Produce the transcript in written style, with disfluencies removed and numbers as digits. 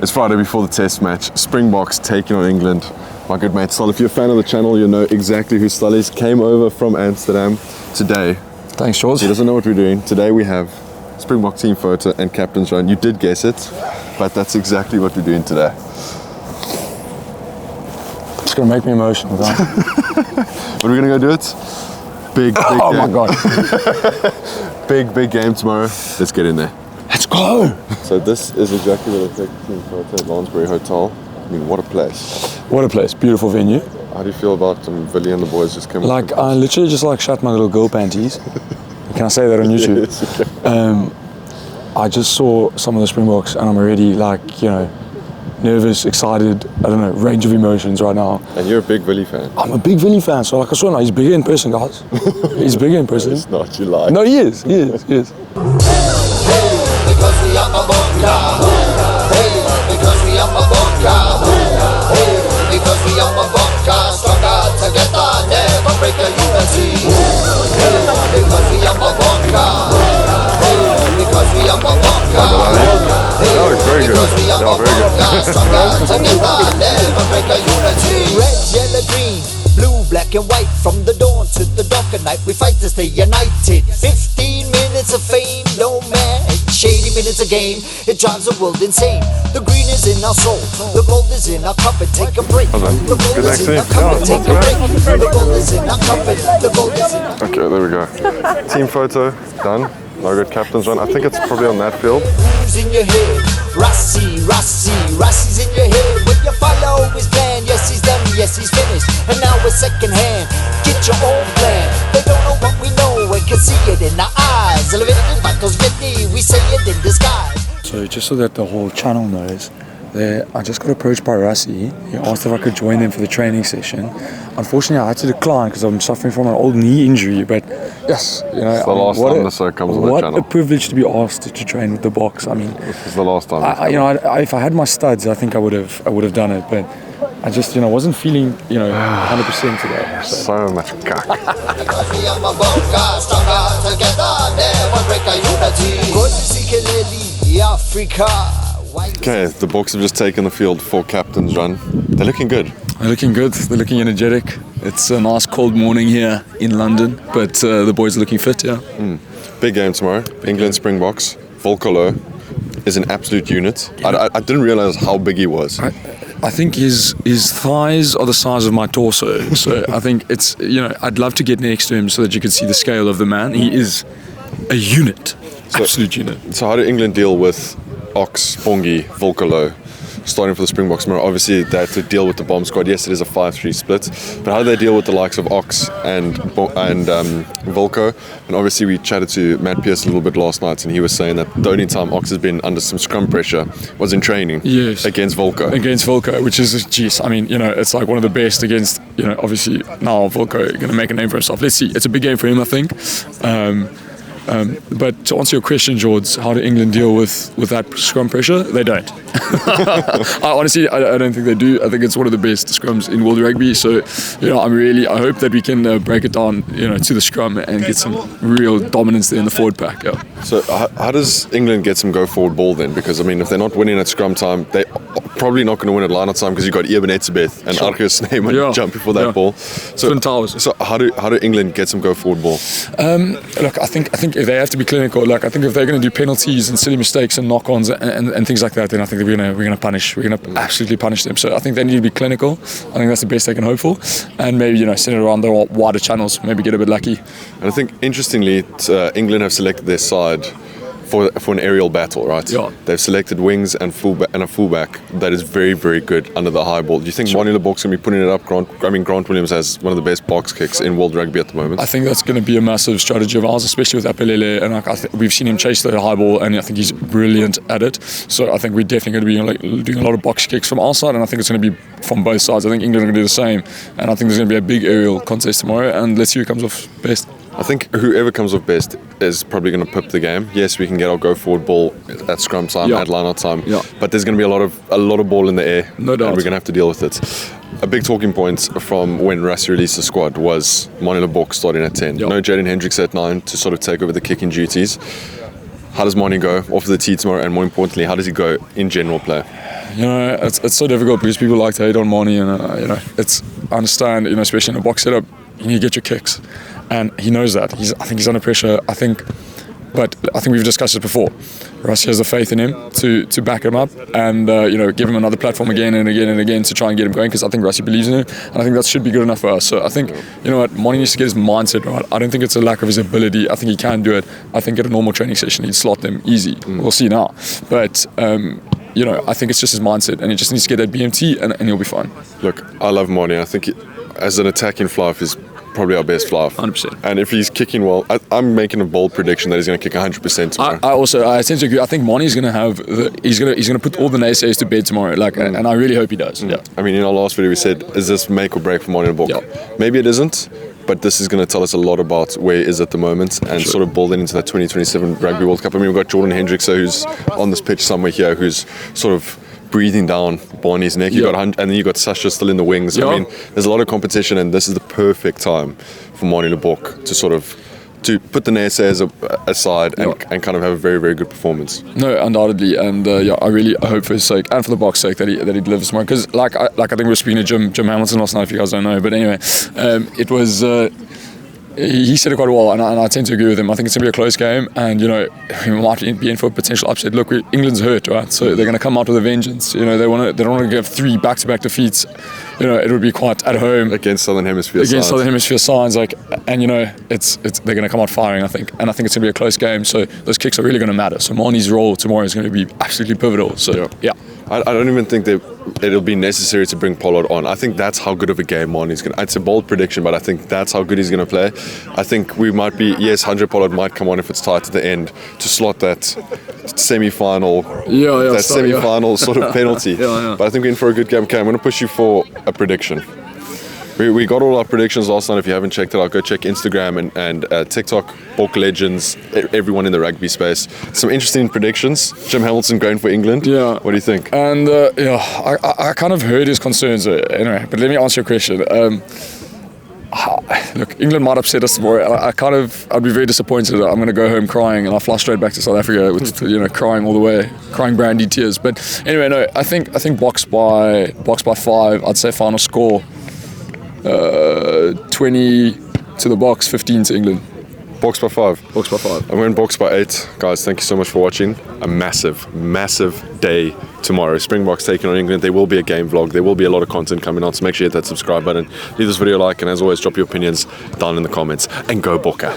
It's Friday before the test match. Springboks taking on England. My good mate Sol, if you're a fan of the channel, you know exactly who Sol is. Came over from Amsterdam today. Thanks, George. He doesn't know what we're doing. Today we have Springbok team photo and captain's run. You did guess it, but that's exactly what we're doing today. It's going to make me emotional, guys. But we're going to go do it. Big oh game. my God. big game tomorrow. Let's get in there. Let's go. So this is exactly where they take the team photo at Lansbury Hotel. I mean, what a place. What a place. Beautiful venue. How do you feel about Villy and the boys just coming? Like, I literally just shut my little girl panties. Can I say that on YouTube? Yes, okay. I just saw some of the Springboks and I'm already nervous, excited, I don't know, range of emotions right now. And you're a big Villy fan. I'm a big Villy fan, so I saw now, he's bigger in person, guys. He's bigger in person. It's not, you lie. No, he is. Because we are Mabonga. Hey, because we are Mabonga. Hey, because we are Mabonga. Stronger together, never break a unity. Hey, because we are Mabonga. Hey, because we are Mabonga. That was very good. Because we are Mabonga. Stronger together, never break a unity. Red, yellow, green, blue, black and white. From the dawn to the dark at night, we fight to stay united. 15 minutes of fame, no man. Shady minutes a game, it drives the world insane. The green is in our soul, the gold is in our cup, and take a break. The gold is in our cup, and take a break. The gold is in our cup, and the gold is in our cup. Okay, there we go. Team photo, done. No good captain's run. I think it's probably on that field. Who's in your head? Rassi's in your head. When you follow his plan, yes he's done, yes he's finished. And now we're second hand, get your own plan. They don't know what we know, we can see it in our eyes. Elevated battles ready, we say it in disguise. So just so that the whole channel knows, I just got approached by Rassi. He asked if I could join them for the training session. Unfortunately, I had to decline because I'm suffering from an old knee injury. But yes, It's the last time this comes on the channel. What a privilege to be asked to train with the box. I mean, This is the last time. if I had my studs, I think I would have done it. But I just wasn't feeling 100% today. So much cack. Because we are Mabonga, stronger together, never break a unity. Good to see Kelly, Africa. Okay, the Boks have just taken the field for captain's run. They're looking good. They're looking good. They're looking energetic. It's a nice cold morning here in London, but the boys are looking fit, yeah. Big game tomorrow. England Springboks. Volkolo is an absolute unit. I didn't realize how big he was. I think his thighs are the size of my torso. So I think it's, I'd love to get next to him so that you can see the scale of the man. He is a unit. Absolute unit. So how do England deal with Ox, Pongi, Volkolo, starting for the Springboks tomorrow? Obviously they have to deal with the bomb squad. Yes, it is a 5-3 split, but how do they deal with the likes of Ox and Volko? And obviously we chatted to Matt Pierce a little bit last night, and he was saying that the only time Ox has been under some scrum pressure was in training. Yes. Against Volko. Against Volko, which is, geez, I mean, it's like one of the best against, obviously now Volko going to make a name for himself. Let's see. It's a big game for him, I think. But to answer your question, George, how do England deal with that scrum pressure? They don't. Honestly, I don't think they do. I think it's one of the best scrums in world rugby. So, I hope that we can break it down, to the scrum and get some real dominance there in the forward pack. Yeah. So how does England get some go forward ball then? Because, I mean, if they're not winning at scrum time, they're probably not going to win at line-out time because you've got Eben Etzebeth and Arceus Snyman jumping for that ball. So how do England get some go forward ball? Look, I think if they have to be clinical, I think if they're going to do penalties and silly mistakes and knock-ons and things like that, then I think we're going to absolutely punish them. So I think they need to be clinical. I think that's the best they can hope for, and maybe send it around the wider channels, maybe get a bit lucky. And I think interestingly, England have selected their side for an aerial battle, right? Yeah. They've selected wings and a fullback that is very, very good under the high ball. Do you think Manie Libbok's going to be putting it up? Grant Williams has one of the best box kicks in world rugby at the moment. I think that's going to be a massive strategy of ours, especially with Apelele, and we've seen him chase the high ball, and I think he's brilliant at it. So I think we're definitely going to be doing a lot of box kicks from our side, and I think it's going to be from both sides. I think England are going to do the same, and I think there's going to be a big aerial contest tomorrow, and let's see who comes off best. I think whoever comes off best is probably going to pip the game. Yes, we can get our go forward ball at scrum time, at line-out time, but there's going to be a lot of ball in the air, no doubt, and we're going to have to deal with it. A big talking point from when Rassi released the squad was Manie Libbok starting at 10. No Jaden Hendricks at 9 to sort of take over the kicking duties. How does Manie go off the tee tomorrow, and more importantly, how does he go in general play? you know, it's so difficult because people like to hate on Moni, and you know, I understand, you know, especially in a box setup, you need to get your kicks, and he knows that. I think he's under pressure. But I think we've discussed it before. Rusty has the faith in him to back him up and you know, give him another platform again and again and again to try and get him going, because I think Rusty believes in him, and I think that should be good enough for us. So I think, you know what, Moni needs to get his mindset right. I don't think it's a lack of his ability. I think he can do it. I think at a normal training session he'd slot them easy. We'll see now. But you know, I think it's just his mindset, and he just needs to get that BMT and he'll be fine. Look, I love Moni. I think as an attacking fly-off, he's probably our best fly-off. 100%. And if he's kicking well, I'm making a bold prediction that he's going to kick 100% tomorrow. I tend to agree. I think Moni's going to have he's going to put all the naysayers to bed tomorrow. Like, and I really hope he does. Yeah. I mean, in our last video we said, is this make or break for Moni in a book? Yeah. Maybe it isn't, but this is going to tell us a lot about where he is at the moment and sort of building into that 2027 Rugby World Cup. I mean, we've got Jordan Hendrickson, who's on this pitch somewhere here, who's sort of breathing down Barney's neck. And then you got Sasha still in the wings. I mean, there's a lot of competition, and this is the perfect time for Moni Lebok to sort of put the naysayers aside and kind of have a very, very good performance. No, undoubtedly, and I really hope for his sake and for the box sake that he delivers tomorrow. Because like I think we were speaking to Jim Hamilton last night, if you guys don't know. But anyway, it was. He said it quite well, and I tend to agree with him. I think it's going to be a close game, and you know, we might be in for a potential upset. Look, England's hurt, right? So they're going to come out with a vengeance. You know, they don't want to give 3 back-to-back defeats. You know, it would be quite at home against Southern Hemisphere sides. Like, and you know, they're going to come out firing. I think it's going to be a close game. So those kicks are really going to matter. So Moni's role tomorrow is going to be absolutely pivotal. So yeah. I don't even think that it'll be necessary to bring Pollard on. I think that's how good of a game Moni's going to. It's a bold prediction, but I think that's how good he's going to play. I think we might be, yes, 100 Pollard might come on if it's tight at the end to slot that semi-final sort of penalty. But I think we're in for a good game. Okay, I'm going to push you for a prediction. We got all our predictions last night. If you haven't checked it out, go check Instagram and TikTok, Book Legends, everyone in the rugby space. Some interesting predictions. Jim Hamilton going for England. Yeah. What do you think? And I kind of heard his concerns anyway, but let me answer your question. Look, England might upset us tomorrow. I'd be very disappointed. I'm going to go home crying, and I'll fly straight back to South Africa with, you know, crying all the way, crying brandy tears. But anyway, no, I think box by 5. I'd say final score 20 to the box, 15 to England. Box by 5. I'm going box by 8. Guys, thank you so much for watching. A massive, massive day tomorrow. Springboks taking on England. There will be a game vlog. There will be a lot of content coming on, so make sure you hit that subscribe button. Leave this video a like, and as always, drop your opinions down in the comments. And go Bokke.